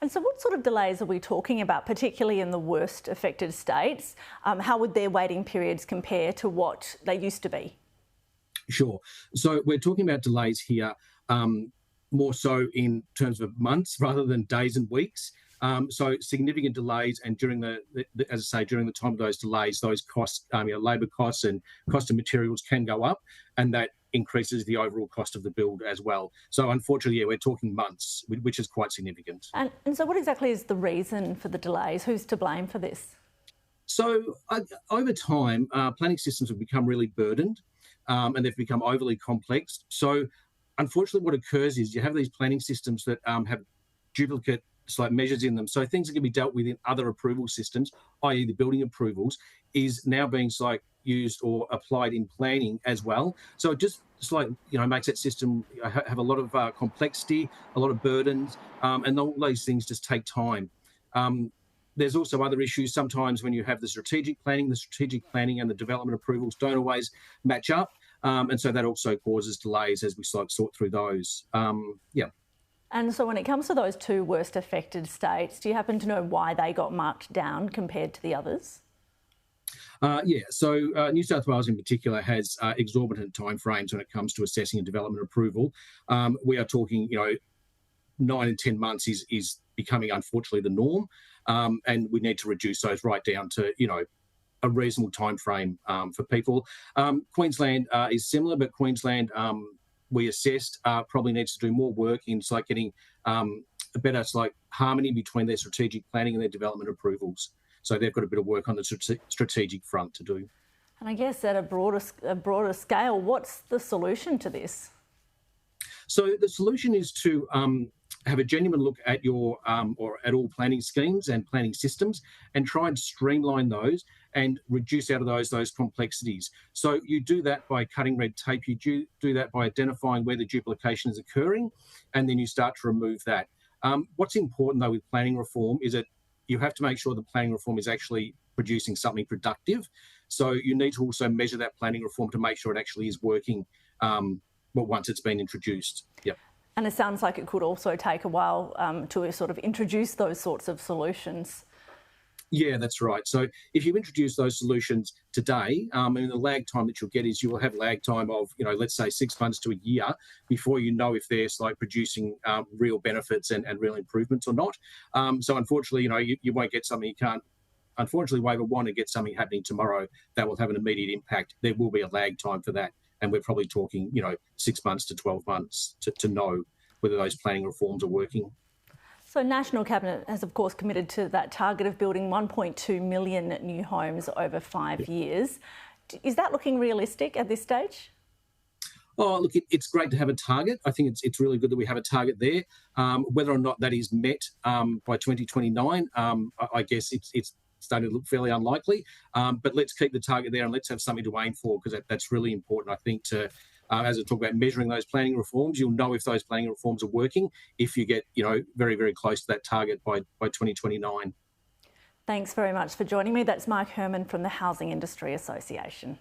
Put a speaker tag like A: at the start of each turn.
A: And so what sort of delays are we talking about, particularly in the worst affected states? How would their waiting periods compare to what they used to be?
B: Sure. So we're talking about delays here, more so in terms of months rather than days and weeks. So significant delays, and during as I say, during the time of those delays, those costs, labour costs and cost of materials can go up, and that increases the overall cost of the build as well. So unfortunately, yeah, we're talking months, which is quite significant.
A: And so what exactly is the reason for the delays? Who's to blame for this?
B: So over time, planning systems have become really burdened, and they've become overly complex. So unfortunately, what occurs is you have these planning systems that have duplicate measures in them. So things that can be dealt with in other approval systems, i.e. the building approvals, is now being used or applied in planning as well. So it just makes that system have a lot of complexity, a lot of burdens, and all those things just take time. There's also other issues sometimes when you have the strategic planning and the development approvals don't always match up. And so that also causes delays as we sort through those.
A: And so when it comes to those two worst affected states, do you happen to know why they got marked down compared to the others?
B: So New South Wales in particular has exorbitant timeframes when it comes to assessing a development approval. We are talking, 9 and 10 months is becoming, unfortunately, the norm, and we need to reduce those right down to, a reasonable time frame for people. Queensland is similar, but Queensland, we assessed, probably needs to do more work in getting a better harmony between their strategic planning and their development approvals. So they've got a bit of work on the strategic front to do.
A: And I guess at a broader scale, what's the solution to this?
B: So the solution is to have a genuine look at your or at all planning schemes and planning systems, and try and streamline those and reduce out of those complexities. So you do that by cutting red tape. You do that by identifying where the duplication is occurring, and then you start to remove that. What's important though with planning reform is that you have to make sure the planning reform is actually producing something productive. So you need to also measure that planning reform to make sure it actually is working once it's been introduced. Yep.
A: And it sounds like it could also take a while to sort of introduce those sorts of solutions.
B: Yeah, that's right. So if you introduce those solutions today, and the lag time that you'll get is you will have lag time of, let's say 6 months to a year before you know if they're producing real benefits and real improvements or not. So unfortunately, you won't get something you can't. Unfortunately, wave a wand and get something happening tomorrow that will have an immediate impact. There will be a lag time for that. And we're probably talking, 6 months to 12 months to know whether those planning reforms are working.
A: So National Cabinet has, of course, committed to that target of building 1.2 million new homes over 5 years. Is that looking realistic at this stage?
B: Oh, look, it's great to have a target. I think it's really good that we have a target there. Whether or not that is met by 2029, I guess it's starting to look fairly unlikely. But let's keep the target there and let's have something to aim for, because that's really important, I think, to as I talk about measuring those planning reforms. You'll know if those planning reforms are working if you get, very, very close to that target by 2029.
A: Thanks very much for joining me. That's Hermon from the Housing Industry Association.